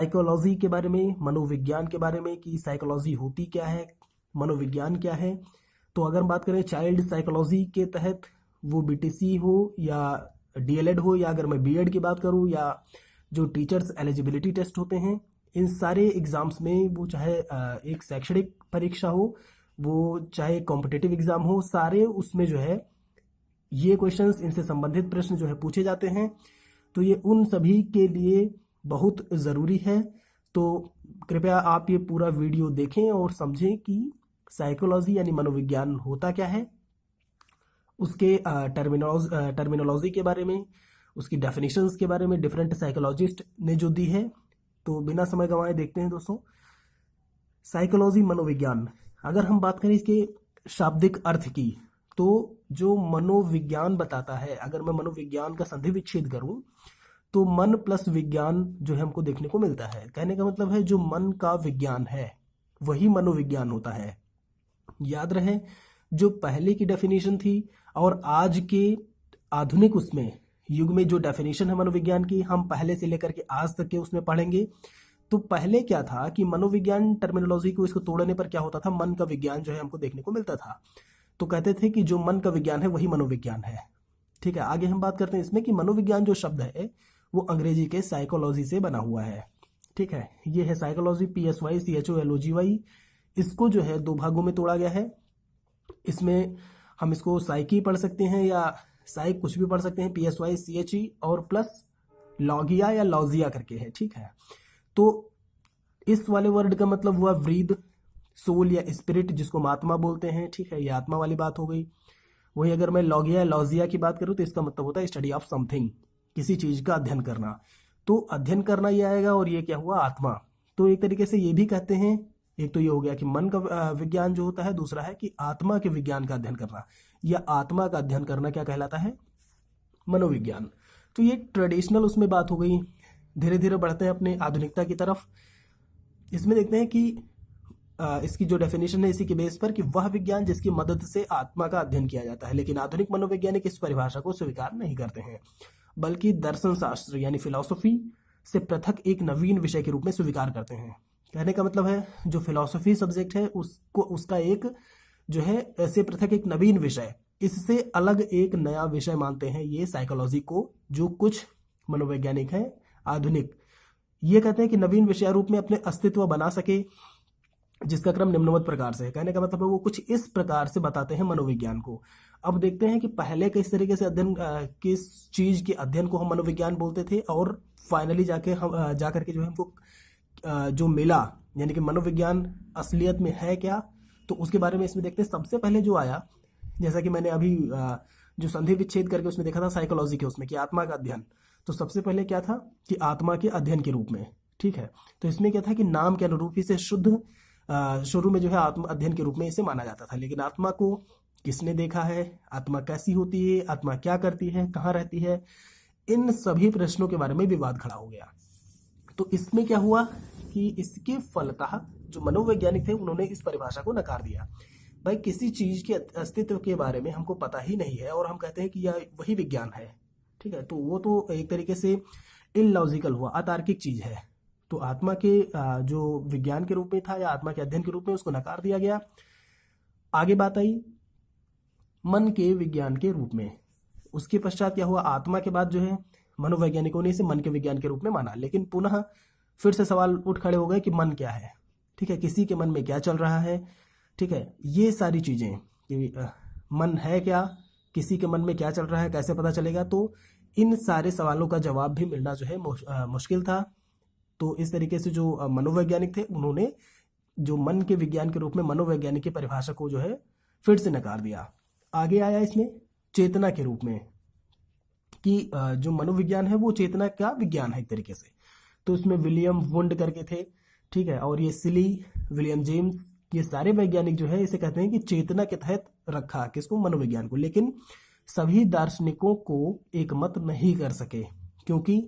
Psychology के बारे में, मनोविज्ञान के बारे में कि साइकोलॉजी होती क्या है, मनोविज्ञान क्या है। तो अगर हम बात करें चाइल्ड साइकोलॉजी के तहत, वो बीटीसी हो या डीएलएड हो, या अगर मैं बीएड की बात करूं, या जो टीचर्स एलिजिबिलिटी टेस्ट होते हैं, इन सारे एग्जाम्स में, वो चाहे एक शैक्षणिक परीक्षा हो, वो चाहे कॉम्पिटिटिव एग्जाम हो, सारे उसमें जो है ये क्वेश्चंस, इनसे संबंधित प्रश्न जो है पूछे जाते हैं। तो ये उन सभी के लिए बहुत ज़रूरी है। तो कृपया आप ये पूरा वीडियो देखें और समझें कि साइकोलॉजी यानी मनोविज्ञान होता क्या है, उसके टर्मिनोलॉजी के बारे में, उसकी डेफिनेशंस के बारे में डिफरेंट साइकोलॉजिस्ट ने जो दी है। तो बिना समय गंवाए देखते हैं दोस्तों, साइकोलॉजी मनोविज्ञान। अगर हम बात करें इसके शाब्दिक अर्थ की, तो जो मनोविज्ञान बताता है, अगर मैं मनोविज्ञान का संधि विच्छेद करूं, तो मन प्लस विज्ञान जो है हमको देखने को मिलता है। कहने का मतलब है जो मन का विज्ञान है वही मनोविज्ञान होता है। याद रहे, जो पहले की डेफिनेशन थी और आज के आधुनिक उसमें युग में जो डेफिनेशन है मनोविज्ञान की, हम पहले से लेकर के आज तक के उसमें पढ़ेंगे। तो पहले क्या था कि मनोविज्ञान टर्मिनोलॉजी को, इसको तोड़ने पर क्या होता था, मन का विज्ञान जो है हमको देखने को मिलता था। तो कहते थे कि जो मन का विज्ञान है वही मनोविज्ञान है। ठीक है, आगे हम बात करते हैं इसमें कि मनोविज्ञान जो शब्द है वो अंग्रेजी के साइकोलॉजी से बना हुआ है। ठीक है, ये है साइकोलॉजी, PSYCHOLOGY। इसको जो है दो भागों में तोड़ा गया है। इसमें हम इसको साइकी पढ़ सकते हैं या साइक कुछ भी पढ़ सकते हैं, PSYCHE और प्लस लॉगिया या लॉजिया करके है। ठीक है, तो इस वाले वर्ड का मतलब हुआ ब्रीद, सोल या स्पिरिट, जिसको हम आत्मा बोलते हैं। ठीक है, ये आत्मा वाली बात हो गई। वही अगर मैं लॉगिया लॉजिया की बात करूं तो इसका मतलब होता है स्टडी ऑफ समथिंग, किसी चीज का अध्ययन करना। तो अध्ययन करना ये आएगा, और ये क्या हुआ, आत्मा। तो एक तरीके से ये भी कहते हैं, एक तो ये हो गया कि मन का विज्ञान जो होता है, दूसरा है कि आत्मा के विज्ञान का अध्ययन करना, या आत्मा का अध्ययन करना क्या कहलाता है, मनोविज्ञान। तो ये ट्रेडिशनल उसमें बात हो गई। धीरे धीरे बढ़ते हैं अपने आधुनिकता की तरफ। इसमें देखते हैं कि इसकी जो डेफिनेशन है इसी के बेस पर, कि वह विज्ञान जिसकी मदद से आत्मा का अध्ययन किया जाता है। लेकिन आधुनिक मनोवैज्ञानिक इस परिभाषा को स्वीकार नहीं करते हैं, बल्कि दर्शन शास्त्र यानी फिलॉसफी से पृथक एक नवीन विषय के रूप में स्वीकार करते हैं। कहने का मतलब है जो फिलॉसफी सब्जेक्ट है उसको, उसका एक जो है ऐसे पृथक एक नवीन विषय, इससे अलग एक नया विषय मानते हैं ये साइकोलॉजी को। जो कुछ मनोवैज्ञानिक है आधुनिक, ये कहते हैं कि नवीन विषय रूप में अपने अस्तित्व बना सके, जिसका क्रम निम्नवत प्रकार से है। कहने का मतलब है वो कुछ इस प्रकार से बताते हैं मनोविज्ञान को। अब देखते हैं कि पहले किस तरीके से अध्ययन, किस चीज के अध्ययन को हम मनोविज्ञान बोलते थे, और फाइनली जाके हम जाकर के जो है हमको जो मिला, यानी कि मनोविज्ञान असलियत में है क्या, तो उसके बारे में इसमें देखते हैं। सबसे पहले जो आया, जैसा कि मैंने अभी जो संधि विच्छेद करके उसमें देखा था साइकोलॉजी के, उसमें कि आत्मा का अध्ययन। तो सबसे पहले क्या था कि आत्मा के अध्ययन के रूप में। ठीक है, तो इसमें क्या था कि नाम के अनुरूप इसे शुद्ध शुरू में जो है आत्मा अध्ययन के रूप में इसे माना जाता था। लेकिन आत्मा को किसने देखा है, आत्मा कैसी होती है, आत्मा क्या करती है, कहाँ रहती है, इन सभी प्रश्नों के बारे में विवाद खड़ा हो गया। तो इसमें क्या हुआ कि इसके फलतः जो मनोवैज्ञानिक थे उन्होंने इस परिभाषा को नकार दिया। भाई, किसी चीज के अस्तित्व के बारे में हमको पता ही नहीं है और हम कहते हैं कि यह वही विज्ञान है। ठीक है, तो वो तो एक तरीके से इलॉजिकल हुआ, अतार्किक चीज है। तो आत्मा के जो विज्ञान के रूप में था या आत्मा के अध्ययन के रूप में, उसको नकार दिया गया। आगे बात आई मन के विज्ञान के रूप में। उसके पश्चात क्या हुआ, आत्मा के बाद जो है मनोवैज्ञानिकों ने इसे मन के विज्ञान के रूप में माना। लेकिन पुनः फिर से सवाल उठ खड़े हो गए कि मन क्या है। ठीक है, किसी के मन में क्या चल रहा है। ठीक है, ये सारी चीजें कि मन है क्या, किसी के मन में क्या चल रहा है, कैसे पता चलेगा। तो इन सारे सवालों का जवाब भी मिलना जो है मुश्किल था। तो इस तरीके से जो मनोवैज्ञानिक थे उन्होंने जो मन के विज्ञान के रूप में मनोवैज्ञानिक की परिभाषा को जो है फिर से नकार दिया। आगे आया इसमें चेतना के रूप में, कि जो मनोविज्ञान है वो चेतना का विज्ञान है एक तरीके से। तो इसमें विलियम वुंड करके थे। ठीक है, और ये सिली, विलियम जेम्स, ये सारे वैज्ञानिक जो है इसे कहते हैं कि चेतना के तहत रखा किसको, मनोविज्ञान को। लेकिन सभी दार्शनिकों को एक मत नहीं कर सके, क्योंकि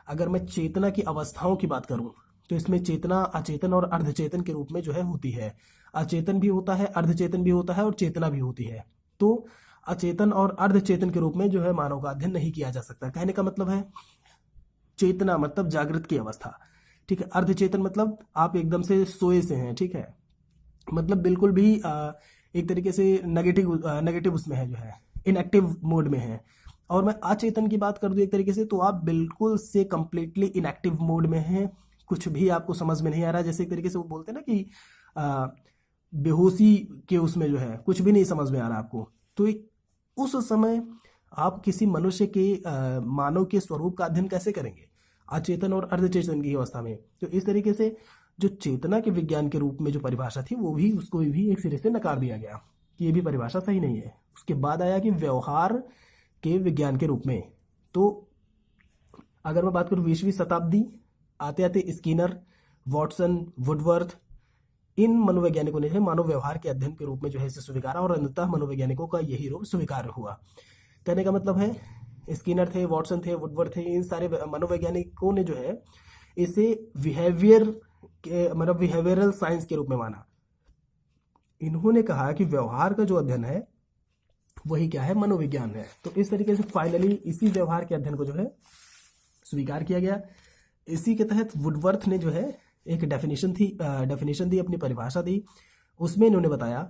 अगर मैं चेतना की अवस्थाओं की बात करूं तो इसमें चेतना अचेतन और अर्धचेतन के रूप में जो है होती है। अचेतन भी होता है, अर्धचेतन भी होता है और चेतना भी होती है। तो अचेतन और अर्धचेतन के रूप में जो है मानव का अध्ययन नहीं किया जा सकता। कहने का मतलब है चेतना मतलब जागृत की अवस्था, ठीक है। अर्धचेतन मतलब आप एकदम से सोए से हैं, ठीक है, मतलब बिल्कुल भी एक तरीके से नेगेटिव उसमें है, जो है इनएक्टिव मोड में है। और मैं अचेतन की बात कर दूं एक तरीके से, तो आप बिल्कुल से कंप्लीटली इनएक्टिव मोड में हैं, कुछ भी आपको समझ में नहीं आ रहा। जैसे एक तरीके से वो बोलते हैं ना कि आ, बेहोशी के उसमें जो है कुछ भी नहीं समझ में आ रहा आपको। तो उस समय आप किसी मनुष्य के मानव के स्वरूप का अध्ययन कैसे करेंगे, अचेतन और अर्धचेतन की अवस्था में। तो इस तरीके से जो चेतना के विज्ञान के रूप में जो परिभाषा थी, वो भी उसको भी एक सिरे से नकार दिया गया कि ये भी परिभाषा सही नहीं है। उसके बाद आया कि व्यवहार के विज्ञान के रूप में। तो अगर मैं बात करूं 20वीं शताब्दी आते आते स्किनर, वॉटसन, वुडवर्थ, इन मनोवैज्ञानिकों ने मानव व्यवहार के अध्ययन के रूप में जो है इसे स्वीकारा, और अंततः मनोवैज्ञानिकों का यही रूप स्वीकार हुआ। कहने का मतलब है स्किनर थे, वॉटसन थे, वुडवर्थ थे, इन सारे मनोवैज्ञानिकों ने जो है इसे बिहेवियर के मतलब बिहेवियरल साइंस के रूप में माना। इन्होंने कहा कि व्यवहार का जो अध्ययन है वही क्या है, मनोविज्ञान है। तो इस तरीके से फाइनली इसी व्यवहार के अध्ययन को जो है स्वीकार किया गया। इसी के तहत वुडवर्थ ने जो है एक डेफिनेशन दी, अपनी परिभाषा दी। उसमें इन्होंने बताया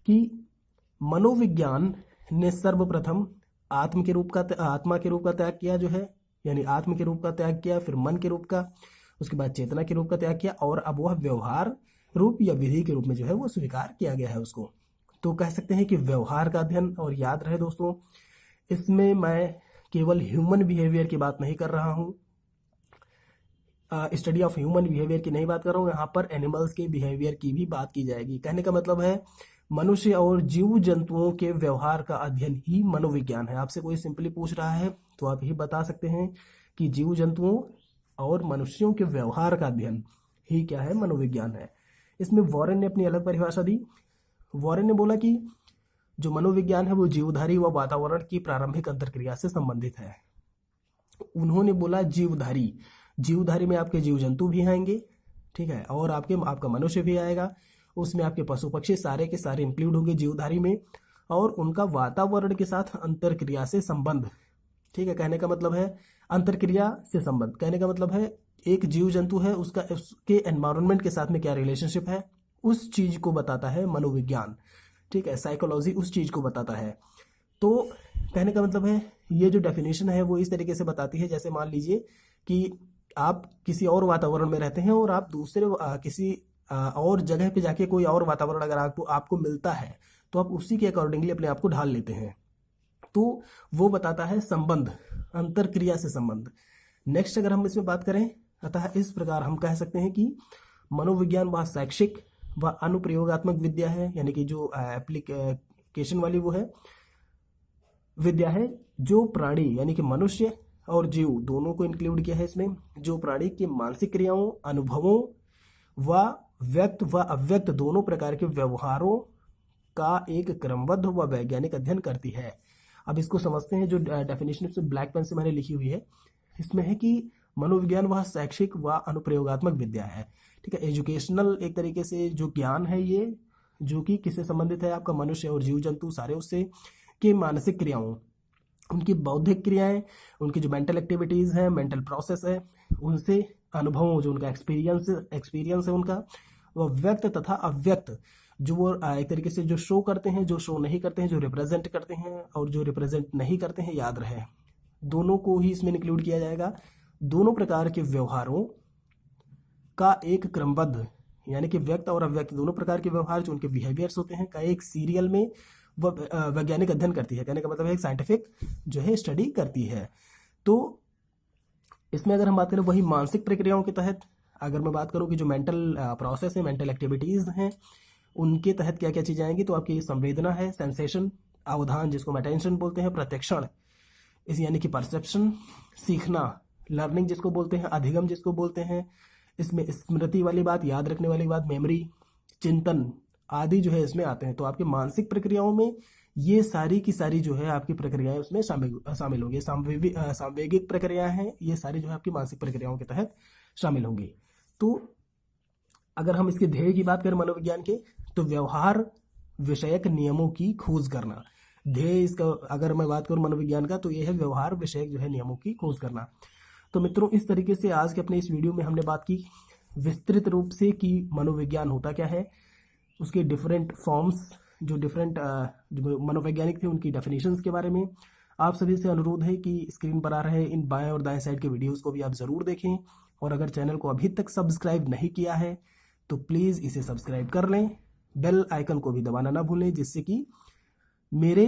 कि मनोविज्ञान ने सर्वप्रथम आत्मा के रूप का त्याग किया, जो है यानी आत्म के रूप का त्याग किया, फिर मन के रूप का, उसके बाद चेतना के रूप का त्याग किया, और अब वह व्यवहार रूप या विधि के रूप में जो है वो स्वीकार किया गया है उसको। तो कह सकते हैं कि व्यवहार का अध्ययन, और याद रहे दोस्तों इसमें मैं केवल ह्यूमन बिहेवियर की बात नहीं कर रहा हूँ, स्टडी ऑफ ह्यूमन बिहेवियर की नहीं बात कर रहा हूँ, यहाँ पर एनिमल्स के बिहेवियर की भी बात की जाएगी। कहने का मतलब है मनुष्य और जीव जंतुओं के व्यवहार का अध्ययन ही मनोविज्ञान है। आपसे कोई सिंपली पूछ रहा है तो आप ही बता सकते हैं कि जीव जंतुओं और मनुष्यों के व्यवहार का अध्ययन ही क्या है, मनोविज्ञान है। इसमें वॉरेन ने अपनी अलग परिभाषा दी। वॉरेन ने बोला कि जो मनोविज्ञान है वो जीवधारी व वातावरण की प्रारंभिक अंतरक्रिया से संबंधित है। उन्होंने बोला जीवधारी में आपके जीव जंतु भी आएंगे, ठीक है, और आपका मनुष्य भी आएगा, उसमें आपके पशु पक्षी सारे के सारे इंक्लूड होंगे जीवधारी में, और उनका वातावरण के साथ अंतरक्रिया से संबंध, ठीक है। कहने का मतलब है अंतरक्रिया से संबंध, कहने का मतलब है एक जीव जंतु है उसके एनवायरनमेंट के साथ में क्या रिलेशनशिप है, उस चीज को बताता है मनोविज्ञान, ठीक है। साइकोलॉजी उस चीज को बताता है। तो कहने का मतलब है ये जो डेफिनेशन है वो इस तरीके से बताती है, जैसे मान लीजिए कि आप किसी और वातावरण में रहते हैं और आप दूसरे किसी और जगह पे जाके कोई और वातावरण अगर आपको मिलता है तो आप उसी के अकॉर्डिंगली अपने आप को ढाल लेते हैं। तो वो बताता है संबंध, अंतरक्रिया से संबंध। नेक्स्ट अगर हम इसमें बात करें, अतः इस प्रकार हम कह सकते हैं कि मनोविज्ञान वह शैक्षिक व अनुप्रयोगात्मक विद्या है, यानी कि जो एप्लीकेशन वाली वो है विद्या है, जो प्राणी यानी कि मनुष्य और जीव दोनों को इंक्लूड किया है इसमें, जो प्राणी की मानसिक क्रियाओं, अनुभवों व व्यक्त व अव्यक्त दोनों प्रकार के व्यवहारों का एक क्रमबद्ध व वैज्ञानिक अध्ययन करती है। अब इसको समझते हैं, जो डेफिनेशन से ब्लैक पेन से मैंने लिखी हुई है इसमें है कि मनोविज्ञान वह शैक्षिक व अनुप्रयोगात्मक विद्या है, ठीक है, एजुकेशनल एक तरीके से जो ज्ञान है ये, जो कि किससे संबंधित है, आपका मनुष्य और जीव जंतु सारे उससे के मानसिक क्रियाओं, उनकी बौद्धिक क्रियाएं, उनकी जो मेंटल एक्टिविटीज है, मेंटल प्रोसेस है, उनसे अनुभवों, जो उनका एक्सपीरियंस है उनका, वह व्यक्त तथा अव्यक्त जो वो एक तरीके से जो शो करते हैं, जो शो नहीं करते हैं, जो रिप्रेजेंट करते हैं और जो रिप्रेजेंट नहीं करते हैं, याद रहे दोनों को ही इसमें इंक्लूड किया जाएगा। दोनों प्रकार के व्यवहारों का एक क्रमबद्ध, यानी कि व्यक्त और अव्यक्त दोनों प्रकार के व्यवहार जो उनके बिहेवियर्स होते हैं का एक सीरियल में वैज्ञानिक अध्ययन करती है। कहने का मतलब है एक साइंटिफिक जो है स्टडी करती है। तो इसमें अगर हम बात करें वही मानसिक प्रक्रियाओं के तहत, अगर मैं बात करूं कि जो मेंटल प्रोसेस है, मेंटल एक्टिविटीज हैं, उनके तहत क्या क्या चीजें आएंगी, तो आपकी संवेदना है, सेंसेशन, अवधान जिसको हम अटेंशन बोलते हैं, प्रत्यक्षण इस यानी कि परसेप्शन, सीखना लर्निंग जिसको बोलते हैं, अधिगम जिसको बोलते हैं, इसमें स्मृति वाली बात, याद रखने वाली बात, मेमोरी, चिंतन आदि जो है इसमें आते हैं। तो आपके मानसिक प्रक्रियाओं में ये सारी की सारी जो है आपकी प्रक्रियाएं उसमें शामिल होंगी। सांवेगिक प्रक्रियाएं हैं, ये सारी जो है आपकी मानसिक प्रक्रियाओं के तहत शामिल होंगी। तो अगर हम इसके ध्येय की बात करें मनोविज्ञान के, तो व्यवहार विषयक नियमों की खोज करना ध्येय इसका। अगर मैं बात करूं मनोविज्ञान का तो यह है व्यवहार विषयक जो है नियमों की खोज करना। तो मित्रों, इस तरीके से आज के अपने इस वीडियो में हमने बात की विस्तृत रूप से कि मनोविज्ञान होता क्या है, उसके डिफरेंट फॉर्म्स, जो डिफरेंट जो मनोवैज्ञानिक थे उनकी डेफिनेशंस के बारे में। आप सभी से अनुरोध है कि स्क्रीन पर आ रहे इन बाएं और दाएं साइड के वीडियोस को भी आप ज़रूर देखें, और अगर चैनल को अभी तक सब्सक्राइब नहीं किया है तो प्लीज़ इसे सब्सक्राइब कर लें। बेल आइकन को भी दबाना ना भूलें, जिससे कि मेरे